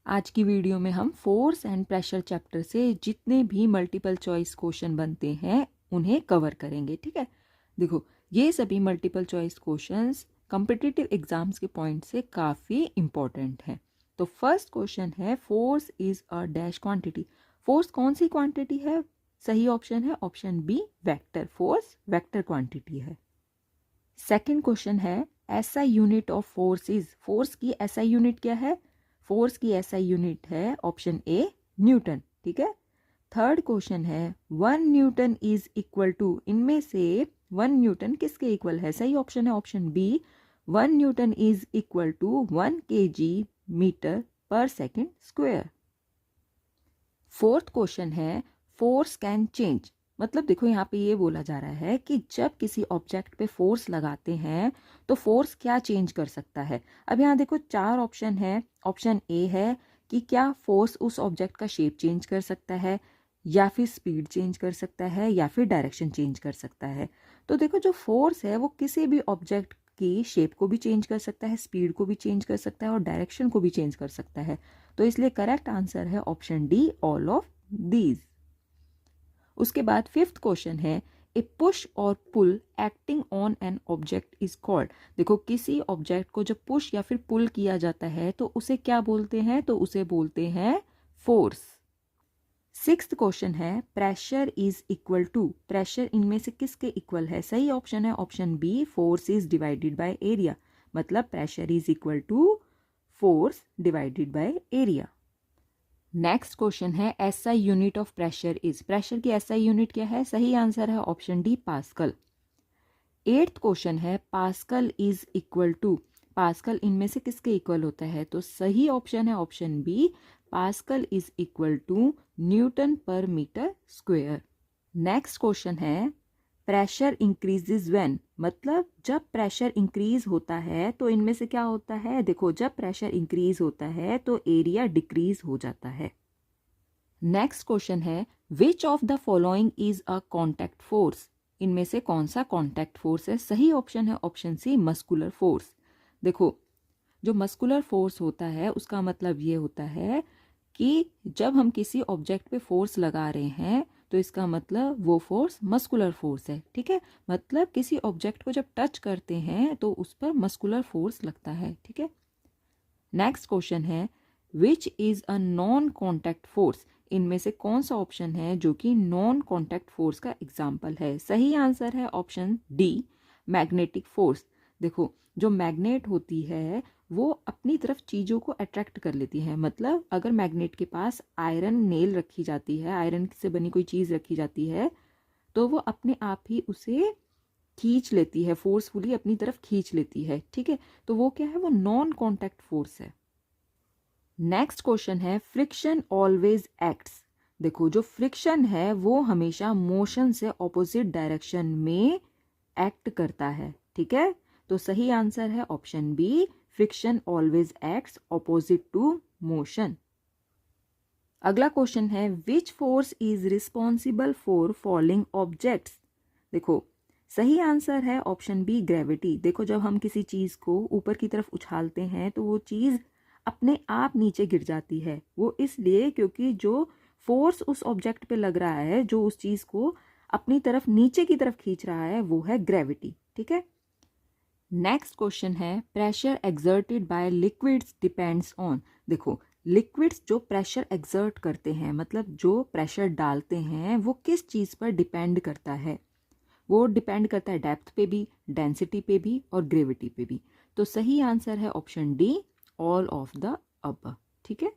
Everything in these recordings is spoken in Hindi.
आज की वीडियो में हम फोर्स एंड प्रेशर चैप्टर से जितने भी मल्टीपल चॉइस क्वेश्चन बनते हैं उन्हें कवर करेंगे। ठीक है, देखो ये सभी multiple choice questions competitive exams के पॉइंट से काफ़ी इंपॉर्टेंट हैं। तो फर्स्ट क्वेश्चन है, force is a dash quantity. Force कौन सी क्वांटिटी है? सही ऑप्शन है option B, vector force vector quantity है। सेकेंड क्वेश्चन है, SI unit of force is. Force की एसआई यूनिट क्या है? फोर्स की एसआई यूनिट है ऑप्शन ए, न्यूटन। ठीक है। थर्ड क्वेश्चन है, 1 न्यूटन इज इक्वल टू। इनमें से 1 न्यूटन किसके इक्वल है? सही ऑप्शन है option B, 1 newton is equal to 1 kg metre पर सेकेंड स्क्वायर। फोर्थ क्वेश्चन है, फोर्स कैन चेंज। मतलब देखो यहाँ पे ये बोला जा रहा है कि जब किसी ऑब्जेक्ट पे फोर्स लगाते हैं तो फोर्स क्या चेंज कर सकता है। अब यहाँ देखो 4 ऑप्शन है। ऑप्शन ए है कि क्या फोर्स उस ऑब्जेक्ट का शेप चेंज कर सकता है, या फिर स्पीड चेंज कर सकता है, या फिर डायरेक्शन चेंज कर सकता है। तो देखो जो फोर्स है वो किसी भी ऑब्जेक्ट की शेप को भी चेंज कर सकता है, स्पीड को भी चेंज कर सकता है और डायरेक्शन को भी चेंज कर सकता है। तो इसलिए करेक्ट आंसर है option D, all of these. उसके बाद फिफ्थ क्वेश्चन है, ए पुश और pull acting on an object is called. देखो किसी ऑब्जेक्ट को जब पुश या फिर पुल किया जाता है तो उसे क्या बोलते हैं? तो उसे बोलते हैं फोर्स। सिक्स्थ क्वेश्चन है, pressure is equal to. Pressure इनमें से किसके इक्वल है? सही ऑप्शन है option B, force is divided by area. मतलब pressure is equal to force divided by area. Next question है, SI unit of pressure is. Pressure की एसआई यूनिट क्या है? सही आंसर है option D, pascal. Eighth question है, pascal is equal to. Pascal इनमें से किसके इक्वल होता है? तो सही ऑप्शन है option B, pascal is equal to newton पर मीटर स्क्वायर। नेक्स्ट क्वेश्चन है, प्रेशर इंक्रीजेज व्हेन। मतलब जब प्रेशर इंक्रीज होता है तो इनमें से क्या होता है? देखो जब प्रेशर इंक्रीज होता है तो एरिया डिक्रीज हो जाता है। नेक्स्ट क्वेश्चन है, which of the following is a contact force. इनमें से कौन सा कॉन्टैक्ट फोर्स है? सही ऑप्शन है ऑप्शन सी, मस्कुलर फोर्स। देखो जो मस्कुलर फोर्स होता है उसका मतलब ये होता है कि जब हम किसी ऑब्जेक्ट पे फोर्स लगा रहे हैं तो इसका मतलब वो फोर्स मस्कुलर फोर्स है। ठीक है, मतलब किसी ऑब्जेक्ट को जब टच करते हैं तो उस पर मस्कुलर फोर्स लगता है। ठीक है। नेक्स्ट क्वेश्चन है, which is a non contact force. इनमें से कौन सा ऑप्शन है जो कि नॉन कॉन्टैक्ट फोर्स का एग्जाम्पल है? सही आंसर है ऑप्शन डी, मैग्नेटिक फोर्स। देखो जो मैग्नेट होती है वो अपनी तरफ चीज़ों को अट्रैक्ट कर लेती है। मतलब अगर मैग्नेट के पास आयरन नेल रखी जाती है, आयरन से बनी कोई चीज़ रखी जाती है, तो वो अपने आप ही उसे खींच लेती है, फोर्सफुली अपनी तरफ खींच लेती है। ठीक है, तो वो क्या है? वो नॉन कॉन्टैक्ट फोर्स है। नेक्स्ट क्वेश्चन है, फ्रिक्शन ऑलवेज एक्ट्स। देखो जो फ्रिक्शन है वो हमेशा मोशन से ऑपोजिट डायरेक्शन में एक्ट करता है। ठीक है, तो सही आंसर है option B, friction always acts opposite to motion. अगला क्वेश्चन है, which force is responsible for falling objects. देखो सही आंसर है ऑप्शन बी, ग्रेविटी। देखो जब हम किसी चीज़ को ऊपर की तरफ उछालते हैं तो वो चीज़ अपने आप नीचे गिर जाती है। वो इसलिए क्योंकि जो फोर्स उस ऑब्जेक्ट पे लग रहा है, जो उस चीज़ को अपनी तरफ नीचे की तरफ खींच रहा है, वो है ग्रेविटी। ठीक है। नेक्स्ट क्वेश्चन है, pressure exerted by liquids depends on. देखो लिक्विड्स जो प्रेशर एक्सर्ट करते हैं, मतलब जो प्रेशर डालते हैं, वो किस चीज़ पर डिपेंड करता है? वो डिपेंड करता है डेप्थ पे भी, डेंसिटी पे भी और ग्रेविटी पे भी। तो सही आंसर है option D, all of the above. ठीक है।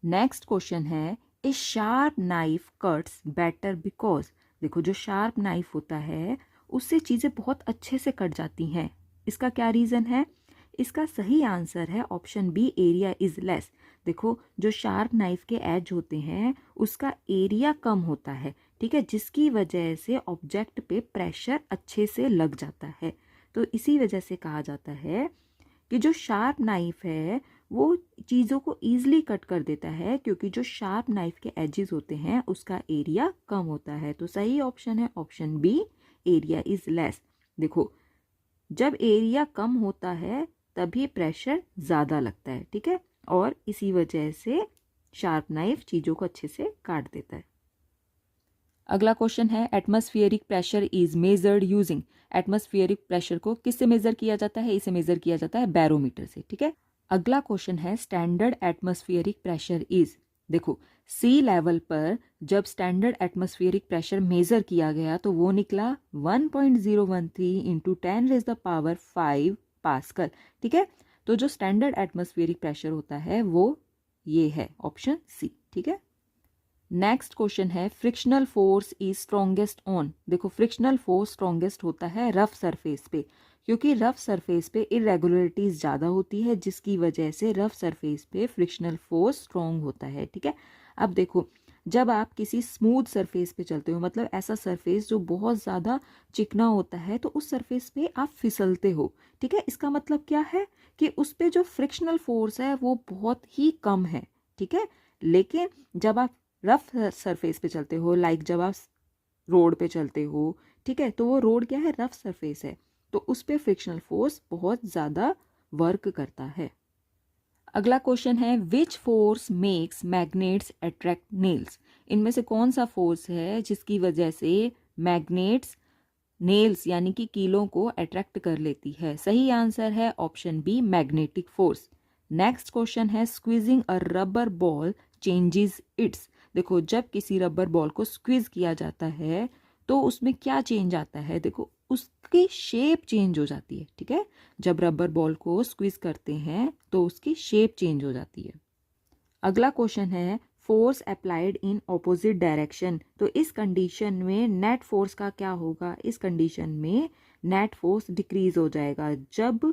नेक्स्ट क्वेश्चन है, a sharp knife cuts better because. देखो जो शार्प नाइफ होता है उससे चीज़ें बहुत अच्छे से कट जाती हैं। इसका क्या रीज़न है? इसका सही आंसर है option B, area is less. देखो जो शार्प नाइफ के एज होते हैं उसका एरिया कम होता है। ठीक है, जिसकी वजह से ऑब्जेक्ट पे प्रेशर अच्छे से लग जाता है। तो इसी वजह से कहा जाता है कि जो शार्प नाइफ है वो चीज़ों को ईजिली कट कर देता है, क्योंकि जो शार्प नाइफ के एजेस होते हैं उसका एरिया कम होता है। तो सही ऑप्शन है option B, area is less. देखो जब एरिया कम होता है तभी प्रेशर ज़्यादा लगता है। ठीक है, और इसी वजह से शार्प नाइफ चीज़ों को अच्छे से काट देता है। अगला क्वेश्चन है atmospheric pressure is measured using. Atmospheric pressure को किससे मेजर किया जाता है? इसे मेजर किया जाता है बैरोमीटर से, ठीक है। अगला क्वेश्चन है स्टैंडर्ड एटमॉस्फेरिक प्रेशर इज। देखो, सी लेवल पर जब स्टैंडर्ड एटमॉस्फेरिक प्रेशर मेजर किया गया तो वो निकला 1.013 इंटू 10⁵ पास्कल, ठीक है। तो जो स्टैंडर्ड एटमॉस्फेरिक प्रेशर होता है वो ये है, ऑप्शन सी, ठीक है। नेक्स्ट क्वेश्चन है frictional force is strongest on. देखो, फ्रिक्शनल फोर्स स्ट्रॉन्गेस्ट होता है रफ सरफेस पे, क्योंकि रफ सरफेस पे इरेगुलरिटीज ज़्यादा होती है, जिसकी वजह से रफ सरफेस पे फ्रिक्शनल फोर्स स्ट्रॉन्ग होता है, ठीक है। अब देखो, जब आप किसी स्मूथ सरफेस पे चलते हो, मतलब ऐसा सरफेस जो बहुत ज़्यादा चिकना होता है, तो उस सरफेस पे आप फिसलते हो, ठीक है। इसका मतलब क्या है कि उस पे जो फ्रिक्शनल फोर्स है वो बहुत ही कम है, ठीक है। लेकिन जब आप रफ सरफेस पे चलते हो, लाइक जब आप रोड पे चलते हो, ठीक है, तो वो रोड क्या है, रफ सरफेस है, तो उस पे फ्रिक्शनल फोर्स बहुत ज़्यादा वर्क करता है। अगला क्वेश्चन है which force makes magnets attract nails. इनमें से कौन सा फोर्स है जिसकी वजह से मैग्नेट्स नेल्स यानी कि कीलों को अट्रैक्ट कर लेती है? सही आंसर है option B, magnetic force. Next question है squeezing a rubber ball changes its. देखो, जब किसी रबर बॉल को स्क्वीज किया जाता है तो उसमें क्या चेंज आता है? देखो, उसकी शेप चेंज हो जाती है, ठीक है। जब रबर बॉल को स्क्वीज करते हैं तो उसकी शेप चेंज हो जाती है। अगला क्वेश्चन है force applied in opposite direction. तो इस कंडीशन में नेट फोर्स का क्या होगा? इस कंडीशन में नेट फोर्स डिक्रीज हो जाएगा। जब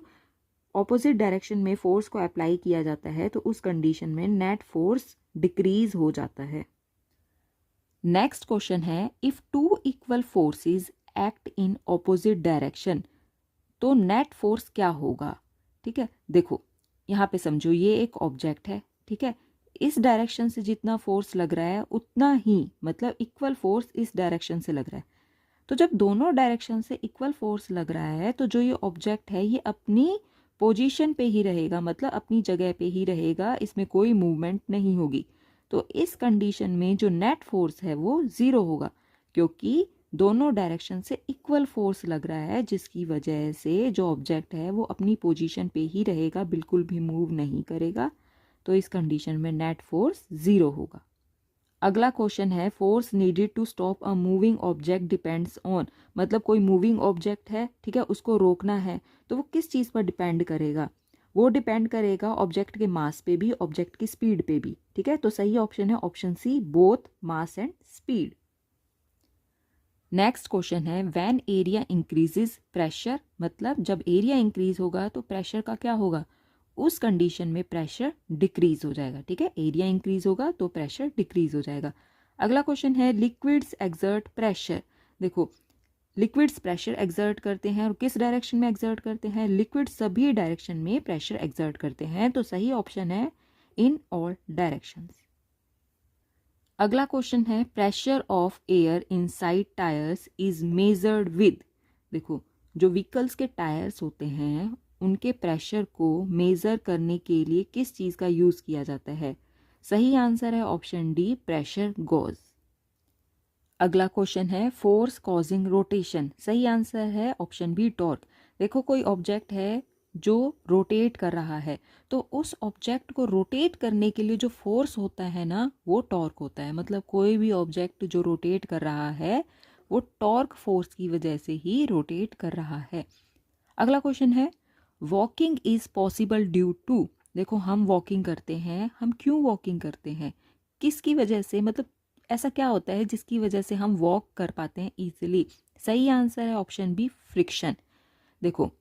ऑपोजिट डायरेक्शन में फोर्स को अप्लाई किया जाता है तो उस कंडीशन में नेट फोर्स डिक्रीज हो जाता है। नेक्स्ट क्वेश्चन है if two equal forces act in opposite direction तो नेट फोर्स क्या होगा? ठीक है, देखो यहाँ पे समझो ये एक ऑब्जेक्ट है, ठीक है। इस डायरेक्शन से जितना फोर्स लग रहा है उतना ही, मतलब इक्वल फोर्स इस डायरेक्शन से लग रहा है। तो जब दोनों डायरेक्शन से इक्वल फोर्स लग रहा है तो जो ये ऑब्जेक्ट है ये अपनी पोजीशन पे ही रहेगा, मतलब अपनी जगह पे ही रहेगा, इसमें कोई मूवमेंट नहीं होगी। तो इस कंडीशन में जो नेट फोर्स है वो ज़ीरो होगा, क्योंकि दोनों डायरेक्शन से इक्वल फोर्स लग रहा है, जिसकी वजह से जो ऑब्जेक्ट है वो अपनी पोजीशन पे ही रहेगा, बिल्कुल भी मूव नहीं करेगा। तो इस कंडीशन में नेट फोर्स ज़ीरो होगा। अगला क्वेश्चन है force needed to stop a moving object depends on. मतलब कोई मूविंग ऑब्जेक्ट है, ठीक है, उसको रोकना है तो वो किस चीज़ पर डिपेंड करेगा? वो डिपेंड करेगा ऑब्जेक्ट के मास पे भी, ऑब्जेक्ट की स्पीड पे भी, ठीक है। तो सही ऑप्शन है option C, both mass and speed. Next question है व्हेन एरिया इंक्रीजेज प्रेशर। मतलब जब एरिया इंक्रीज होगा तो प्रेशर का क्या होगा? उस कंडीशन में प्रेशर डिक्रीज हो जाएगा, ठीक है। एरिया इंक्रीज होगा तो प्रेशर डिक्रीज हो जाएगा। अगला क्वेश्चन है लिक्विड्स एक्सर्ट प्रेशर। देखो, लिक्विड्स प्रेशर एक्सर्ट करते हैं और किस डायरेक्शन में एक्सर्ट करते हैं? लिक्विड्स सभी डायरेक्शन में प्रेशर एक्सर्ट करते हैं, तो सही ऑप्शन है इन ऑल डायरेक्शंस। अगला क्वेश्चन है pressure of air inside tyres is measured with. देखो, जो व्हीकल्स के टायर्स होते हैं उनके प्रेशर को मेज़र करने के लिए किस चीज़ का यूज़ किया जाता है? सही आंसर है ऑप्शन डी, प्रेशर गॉज। अगला क्वेश्चन है फोर्स कॉजिंग रोटेशन। सही आंसर है ऑप्शन बी, टॉर्क। देखो, कोई ऑब्जेक्ट है जो रोटेट कर रहा है तो उस ऑब्जेक्ट को रोटेट करने के लिए जो फोर्स होता है ना वो टॉर्क होता है। मतलब कोई भी ऑब्जेक्ट जो रोटेट कर रहा है वो टॉर्क फोर्स की वजह से ही रोटेट कर रहा है। अगला क्वेश्चन है walking is possible due to. देखो, हम वॉकिंग करते हैं, हम क्यों वॉकिंग करते हैं, किसकी वजह से? मतलब ऐसा क्या होता है जिसकी वजह से हम वॉक कर पाते हैं इजीली? सही आंसर है ऑप्शन बी, फ्रिक्शन। देखो,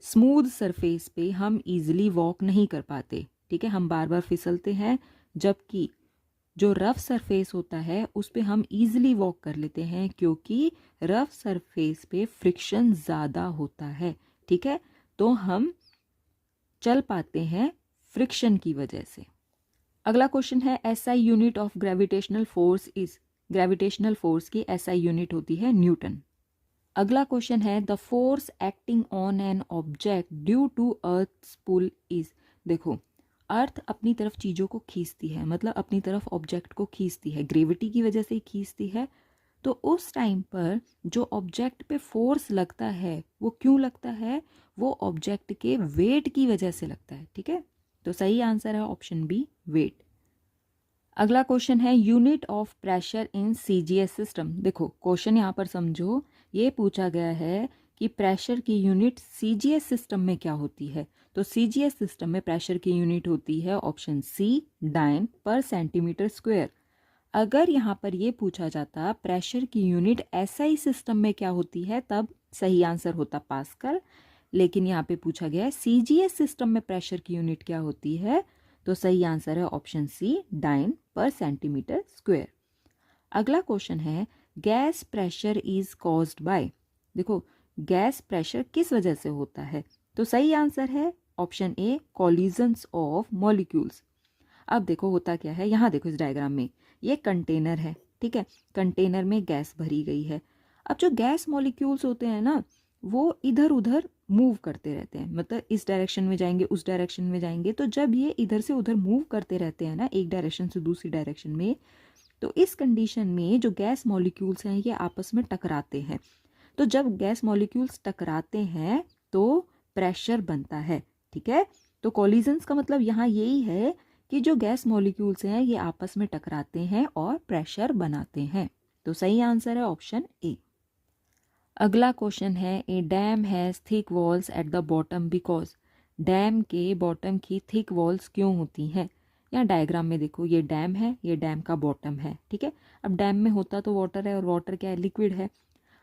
स्मूथ सरफेस पे हम इजीली वॉक नहीं कर पाते, ठीक है, हम बार बार फिसलते हैं, जबकि जो रफ सरफेस होता है उस पे हम इजीली वॉक कर लेते हैं, क्योंकि रफ सरफेस पे फ्रिक्शन ज़्यादा होता है, ठीक है। तो हम चल पाते हैं फ्रिक्शन की वजह से। अगला क्वेश्चन है SI unit of gravitational force is. Gravitational force की एसआई यूनिट होती है न्यूटन। अगला क्वेश्चन है the force acting on an object due to earth's pull is. देखो, अर्थ अपनी तरफ चीज़ों को खींचती है, मतलब अपनी तरफ ऑब्जेक्ट को खींचती है, ग्रेविटी की वजह से ही खींचती है। तो उस टाइम पर जो ऑब्जेक्ट पे फोर्स लगता है वो क्यों लगता है, वो ऑब्जेक्ट के वेट की वजह से लगता है। ठीक है, तो सही आंसर है ऑप्शन बी, वेट। अगला क्वेश्चन है unit of pressure in CGS system. देखो क्वेश्चन यहाँ पर समझो, ये पूछा गया है कि प्रेशर की यूनिट सीजीएस सिस्टम में क्या होती है। तो सीजीएस सिस्टम में प्रेशर की यूनिट होती है ऑप्शन सी, डाइन पर सेंटीमीटर स्क्वायर। अगर यहाँ पर ये पूछा जाता प्रेशर की यूनिट एसआई सिस्टम में क्या होती है, तब सही आंसर होता पास्कल। लेकिन यहाँ पे पूछा गया है सीजीएस सिस्टम में प्रेशर की यूनिट क्या होती है, तो सही आंसर है ऑप्शन सी, डाइन पर सेंटीमीटर स्क्वायर। अगला क्वेश्चन है gas pressure is caused by. देखो गैस प्रेशर किस वजह से होता है, तो सही आंसर है option A, collisions of molecules. अब देखो होता क्या है, यहाँ देखो इस डायग्राम में ये कंटेनर है, ठीक है, कंटेनर में गैस भरी गई है। अब जो गैस मॉलिक्यूल्स होते हैं ना, वो इधर उधर मूव करते रहते हैं, मतलब इस डायरेक्शन में जाएंगे, उस डायरेक्शन में जाएंगे। तो जब ये इधर से उधर मूव करते रहते हैं ना, एक डायरेक्शन से दूसरी डायरेक्शन में, तो इस कंडीशन में जो गैस मॉलिक्यूल्स हैं ये आपस में टकराते हैं। तो जब गैस मॉलिक्यूल्स टकराते हैं तो प्रेशर बनता है। ठीक है, तो कॉलिजन्स का मतलब यहाँ यही है कि जो गैस मॉलिक्यूल्स हैं ये आपस में टकराते हैं और प्रेशर बनाते हैं। तो सही आंसर है ऑप्शन ए। अगला क्वेश्चन है a dam has thick walls at the bottom because. Dam के बॉटम की थिक वॉल्स क्यों होती हैं। यहाँ डायग्राम में देखो ये डैम है, ये डैम का बॉटम है। ठीक है, अब डैम में होता तो वाटर है और वाटर क्या है, लिक्विड है।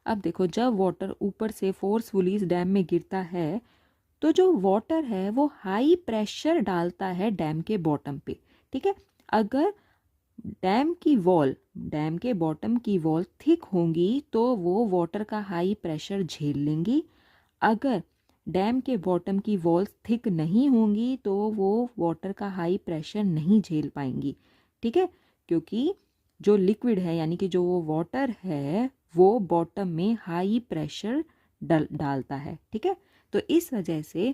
अब देखो जब वाटर ऊपर से फोर्सफुली इस डैम में गिरता है तो जो वाटर है वो हाई प्रेशर डालता है डैम के बॉटम पे। ठीक है, अगर डैम की वॉल, डैम के बॉटम की वॉल थिक होंगी तो वो वाटर का हाई प्रेशर झेल लेंगी। अगर डैम के बॉटम की वॉल थिक नहीं होंगी तो वो वाटर का हाई प्रेशर नहीं झेल पाएंगी। ठीक है, क्योंकि जो लिक्विड है यानी कि जो वो वाटर है वो बॉटम में हाई प्रेशर डालता है। ठीक है, तो इस वजह से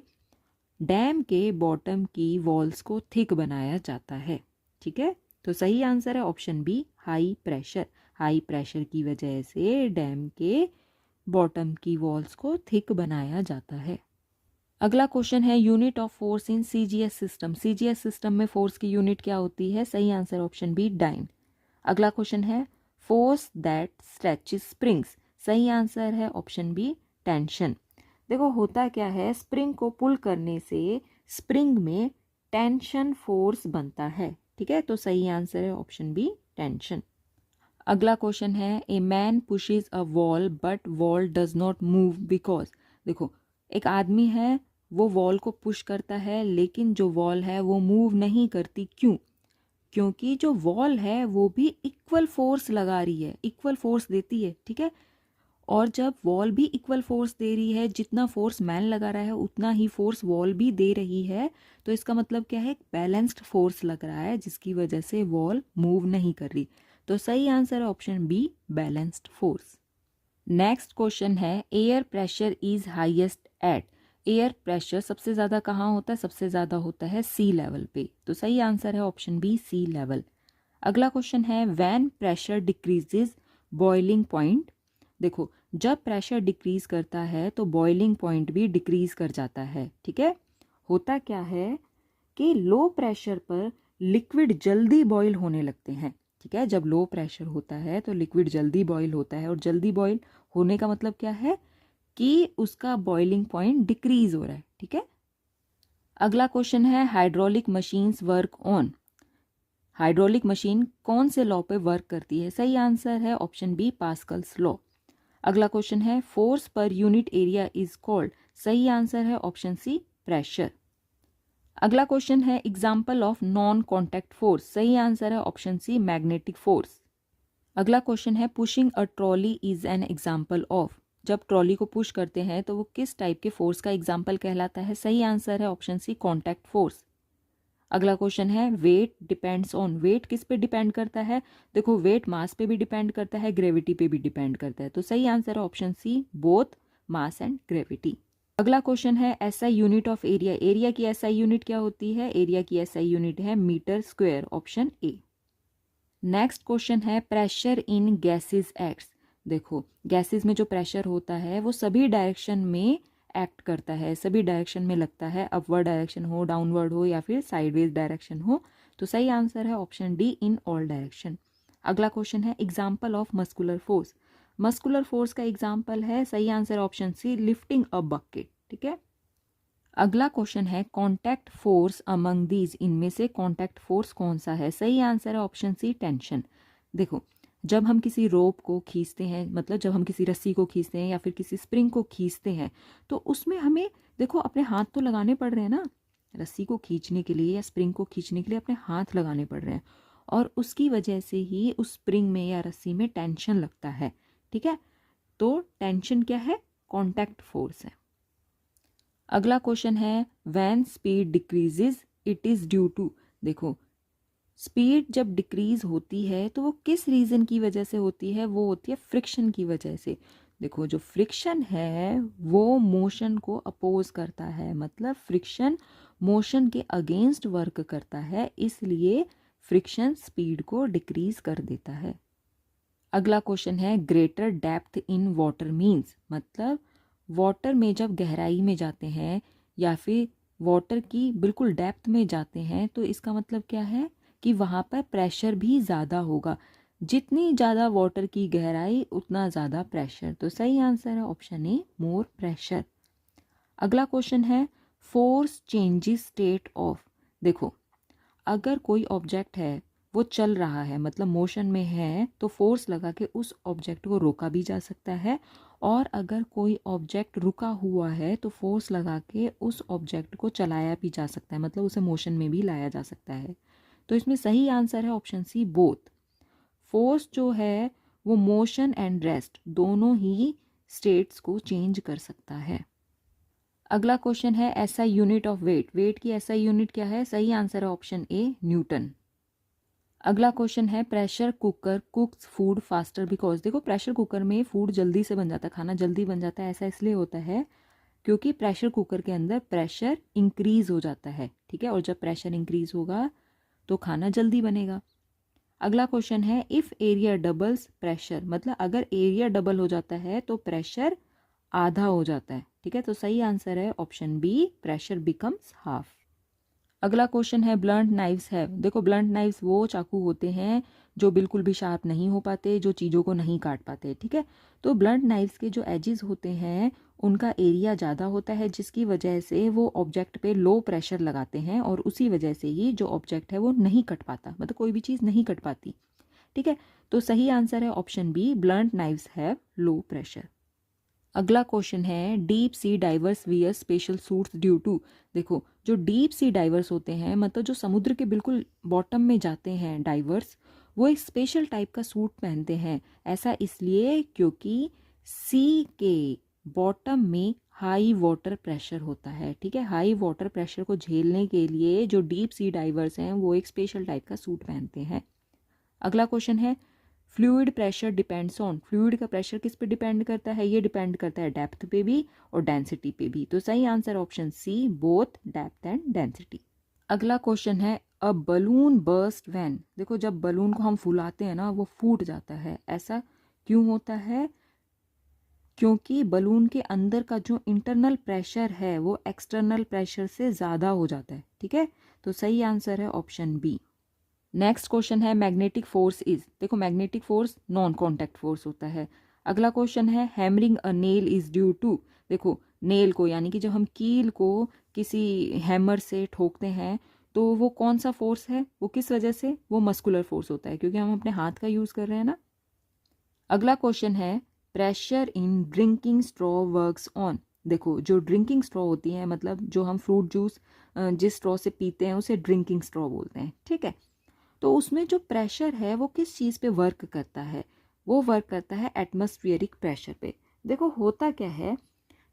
डैम के बॉटम की वॉल्स को थिक बनाया जाता है। ठीक है, तो सही आंसर है option B, high pressure. High pressure की वजह से डैम के बॉटम की वॉल्स को थिक बनाया जाता है। अगला क्वेश्चन है unit of force in CGS system. CGS system में फोर्स की यूनिट क्या होती है, सही आंसर ऑप्शन बी, डाइन। अगला क्वेश्चन है फोर्स दैट स्ट्रेचेस स्प्रिंग्स। सही आंसर है ऑप्शन बी, टेंशन। देखो होता क्या है, स्प्रिंग को पुल करने से स्प्रिंग में टेंशन फोर्स बनता है। ठीक है, तो सही आंसर है ऑप्शन बी, टेंशन। अगला क्वेश्चन है a man pushes a wall but wall does not move because. देखो एक आदमी है, वो वॉल को पुश करता है लेकिन जो वॉल है वो मूव नहीं करती। क्यों? क्योंकि जो वॉल है वो भी इक्वल फोर्स लगा रही है, इक्वल फोर्स देती है। ठीक है, और जब वॉल भी इक्वल फोर्स दे रही है, जितना फोर्स मैन लगा रहा है उतना ही फोर्स वॉल भी दे रही है, तो इसका मतलब क्या है, बैलेंस्ड फोर्स लग रहा है जिसकी वजह से वॉल मूव नहीं कर रही। तो सही आंसर है option B, balanced force. Next question है air pressure is highest at. Air pressure सबसे ज़्यादा कहाँ होता है, सबसे ज़्यादा होता है सी लेवल पे। तो सही आंसर है ऑप्शन बी, सी लेवल। अगला क्वेश्चन है when pressure decreases boiling point. देखो जब प्रेशर डिक्रीज करता है तो बॉइलिंग पॉइंट भी डिक्रीज कर जाता है। ठीक है, होता क्या है कि लो प्रेशर पर लिक्विड जल्दी बॉईल होने लगते हैं। ठीक है, जब लो प्रेशर होता है तो लिक्विड जल्दी बॉईल होता है, और जल्दी बॉईल होने का मतलब क्या है कि उसका बॉइलिंग पॉइंट डिक्रीज हो रहा है। ठीक है, अगला क्वेश्चन है hydraulic machines work on. Hydraulic machine कौन से लॉ पे वर्क करती है, सही आंसर है ऑप्शन बी, पास्कल्स लॉ। अगला क्वेश्चन है force per unit area is called. सही आंसर है ऑप्शन सी, प्रेशर। अगला क्वेश्चन है example of non contact force. सही आंसर है ऑप्शन सी, मैग्नेटिक फोर्स। अगला क्वेश्चन है pushing a trolley is an example of. जब ट्रॉली को पुश करते हैं तो वो किस टाइप के फोर्स का एग्जाम्पल कहलाता है, सही आंसर है ऑप्शन सी, कॉन्टैक्ट फोर्स। अगला क्वेश्चन है वेट डिपेंड्स ऑन। वेट किस पे डिपेंड करता है, देखो वेट मास पे भी डिपेंड करता है, ग्रेविटी पे भी डिपेंड करता है। तो सही आंसर है option C, both mass and gravity. अगला क्वेश्चन है SI unit of area. Area की एसआई यूनिट क्या होती है? एरिया की एसआई यूनिट है metre square, option A. Next question है प्रेशर इन गैसेस एक्ट्स। देखो गैसेस में जो प्रेशर होता है वो सभी डायरेक्शन में एक्ट करता है, सभी डायरेक्शन में लगता है, अपवर्ड डायरेक्शन हो, डाउनवर्ड हो या फिर साइडवेज डायरेक्शन हो। तो सही आंसर है option D, in all direction. अगला क्वेश्चन है example of muscular force. Muscular force का एग्जाम्पल है, सही answer option C, lifting a bucket. ठीक है। अगला क्वेश्चन है कॉन्टैक्ट फोर्स अमंग दीज। इनमें से कॉन्टैक्ट फोर्स कौन सा है? सही आंसर है ऑप्शन सी, टेंशन। देखो जब हम किसी रोप को खींचते हैं, मतलब जब हम किसी रस्सी को खींचते हैं या फिर किसी स्प्रिंग को खींचते हैं, तो उसमें हमें देखो अपने हाथ तो लगाने पड़ रहे हैं ना, रस्सी को खींचने के लिए या स्प्रिंग को खींचने के लिए अपने हाथ लगाने पड़ रहे हैं, और उसकी वजह से ही उस स्प्रिंग में या रस्सी में टेंशन लगता है। ठीक है, तो टेंशन क्या है? कॉन्टैक्ट फोर्स है। अगला क्वेश्चन है when speed decreases it is due to. देखो स्पीड जब डिक्रीज होती है तो वो किस रीजन की वजह से होती है? वो होती है फ्रिक्शन की वजह से। देखो जो फ्रिक्शन है वो मोशन को अपोज करता है, मतलब फ्रिक्शन मोशन के अगेंस्ट वर्क करता है, इसलिए फ्रिक्शन स्पीड को डिक्रीज कर देता है। अगला क्वेश्चन है greater depth in water means. मतलब वाटर में जब गहराई में जाते हैं या फिर वाटर की बिल्कुल डेप्थ में जाते हैं तो इसका मतलब क्या है कि वहाँ पर प्रेशर भी ज़्यादा होगा। जितनी ज़्यादा वाटर की गहराई उतना ज़्यादा प्रेशर। तो सही आंसर है ऑप्शन ए, मोर प्रेशर। अगला क्वेश्चन है फोर्स चेंजेस स्टेट ऑफ। देखो अगर कोई ऑब्जेक्ट है वो चल रहा है, मतलब मोशन में है, तो फोर्स लगा के उस ऑब्जेक्ट को रोका भी जा सकता है, और अगर कोई ऑब्जेक्ट रुका हुआ है तो फोर्स लगा के उस ऑब्जेक्ट को चलाया भी जा सकता है, मतलब उसे मोशन में भी लाया जा सकता है। तो इसमें सही आंसर है ऑप्शन सी, बोथ। फोर्स जो है वो मोशन एंड रेस्ट दोनों ही स्टेट्स को चेंज कर सकता है। अगला क्वेश्चन है SI unit of weight. Weight की एसआई यूनिट क्या है? सही आंसर है ऑप्शन ए, न्यूटन। अगला क्वेश्चन है pressure cooker cooks food faster because. देखो प्रेशर कुकर में फूड जल्दी से बन जाता है, खाना जल्दी बन जाता है। ऐसा इसलिए होता है क्योंकि प्रेशर कुकर के अंदर प्रेशर इंक्रीज हो जाता है। ठीक है, और जब प्रेशर इंक्रीज होगा तो खाना जल्दी बनेगा। अगला क्वेश्चन है इफ एरिया डबल्स प्रेशर। मतलब अगर एरिया डबल हो जाता है तो प्रेशर आधा हो जाता है। ठीक है, तो सही आंसर है option B, pressure becomes half. अगला क्वेश्चन है ब्लंट नाइव्स है। देखो ब्लंट नाइव्स वो चाकू होते हैं जो बिल्कुल भी शार्प नहीं हो पाते, जो चीज़ों को नहीं काट पाते। ठीक है, तो ब्लंट नाइव्स के जो एजेस होते हैं उनका एरिया ज़्यादा होता है, जिसकी वजह से वो ऑब्जेक्ट पे लो प्रेशर लगाते हैं, और उसी वजह से ही जो ऑब्जेक्ट है वो नहीं कट पाता, मतलब कोई भी चीज़ नहीं कट पाती। ठीक है, तो सही आंसर है option B, blunt knives have low pressure. अगला क्वेश्चन है deep sea divers wear special suits due to. देखो जो डीप सी डाइवर्स होते हैं, मतलब जो समुद्र के बिल्कुल बॉटम में जाते हैं डाइवर्स, वो एक स्पेशल टाइप का सूट पहनते हैं। ऐसा इसलिए क्योंकि सी के बॉटम में हाई वाटर प्रेशर होता है। ठीक है, हाई वाटर प्रेशर को झेलने के लिए जो डीप सी डाइवर्स हैं वो एक स्पेशल टाइप का सूट पहनते हैं। अगला क्वेश्चन है fluid pressure depends on. Fluid का प्रेशर किस पे डिपेंड करता है? ये डिपेंड करता है डेप्थ पे भी और डेंसिटी पे भी। तो सही answer option C, both depth and density. अगला क्वेश्चन है अ बलून बर्स्ट व्हेन। देखो जब बलून को हम फुलाते हैं ना वो फूट जाता है। ऐसा क्यों होता है? क्योंकि बलून के अंदर का जो इंटरनल प्रेशर है वो एक्सटर्नल प्रेशर से ज़्यादा हो जाता है। ठीक है, तो सही आंसर है ऑप्शन बी। नेक्स्ट क्वेश्चन है मैग्नेटिक फोर्स इज। देखो magnetic force non contact force होता है। अगला क्वेश्चन है hammering a nail is due to. देखो नेल को, यानी कि जब हम कील को किसी हैमर से ठोकते हैं तो वो कौन सा फोर्स है, वो किस वजह से? वो मस्कुलर फोर्स होता है, क्योंकि हम अपने हाथ का यूज़ कर रहे हैं ना। अगला क्वेश्चन है pressure in drinking straw works on. देखो जो ड्रिंकिंग स्ट्रॉ होती है, मतलब जो हम फ्रूट जूस जिस स्ट्रॉ से पीते हैं उसे ड्रिंकिंग स्ट्रॉ बोलते हैं। ठीक है, तो उसमें जो प्रेशर है वो किस चीज़ पे वर्क करता है? वो वर्क करता है एटमॉस्फेरिक प्रेशर पे। देखो होता क्या है,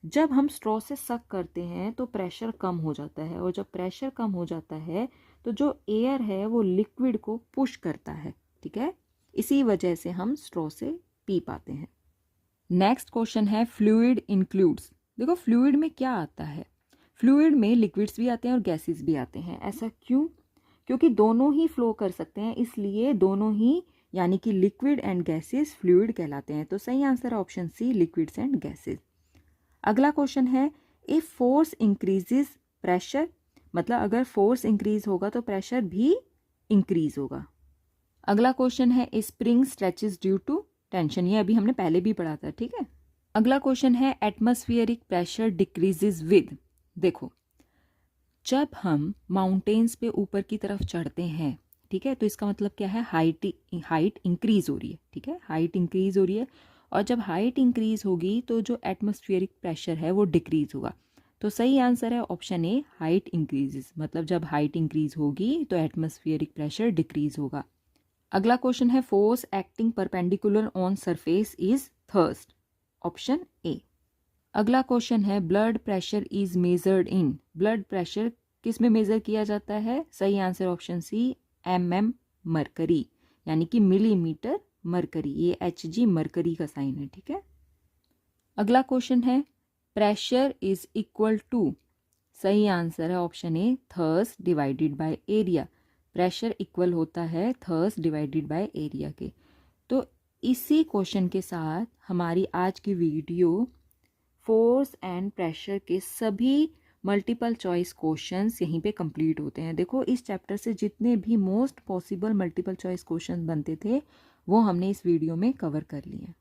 जब हम स्ट्रॉ से सक करते हैं तो प्रेशर कम हो जाता है, और जब प्रेशर कम हो जाता है तो जो एयर है वो लिक्विड को पुश करता है। ठीक है, इसी वजह से हम स्ट्रॉ से पी पाते हैं। नेक्स्ट क्वेश्चन है फ्लूइड इंक्लूड्स। देखो फ्लूइड में क्या आता है, फ्लूइड में लिक्विड्स भी आते हैं और गैसेस भी आते हैं। ऐसा क्यों? क्योंकि दोनों ही फ्लो कर सकते हैं, इसलिए दोनों ही यानी कि लिक्विड एंड गैसेस फ्लूइड कहलाते हैं। तो सही आंसर है option C, liquids and gases. अगला क्वेश्चन है, इफ फोर्स इंक्रीजेस प्रेशर, मतलब अगर फोर्स इंक्रीज होगा तो प्रेशर भी इंक्रीज होगा। अगला क्वेश्चन है, spring stretches due to tension, ये अभी हमने पहले भी पढ़ा था, ठीक है। अगला क्वेश्चन है, एटमॉस्फेरिक प्रेशर डिक्रीजेस विद। देखो जब हम माउंटेन्स पे ऊपर की तरफ चढ़ते हैं, ठीक है, तो इसका मतलब क्या है, हाइट इंक्रीज हो रही है, ठीक है, हाइट इंक्रीज हो रही है। और जब हाइट इंक्रीज होगी तो जो एटमॉस्फेरिक प्रेशर है वो डिक्रीज होगा। तो सही आंसर है ऑप्शन ए, हाइट इंक्रीजेस, मतलब जब हाइट इंक्रीज होगी तो एटमॉस्फेरिक प्रेशर डिक्रीज होगा। अगला क्वेश्चन है, force acting perpendicular on surface is thrust, option A. अगला क्वेश्चन है, blood pressure is measured in, blood pressure किस में मेजर किया जाता है? सही answer option C, mm mercury, यानी कि मिलीमीटर मरकरी, ये Hg मरकरी का साइन है, ठीक है। अगला क्वेश्चन है, प्रेशर इज इक्वल टू, सही आंसर है option A, thrust divided by area, pressure equal होता है थर्स्ट डिवाइडेड बाय एरिया के। तो इसी क्वेश्चन के साथ हमारी आज की वीडियो फोर्स एंड प्रेशर के सभी मल्टीपल चॉइस क्वेश्चंस यहीं पे कंप्लीट होते हैं। देखो इस चैप्टर से जितने भी most possible multiple choice questions बनते थे वो हमने इस वीडियो में कवर कर लिए हैं।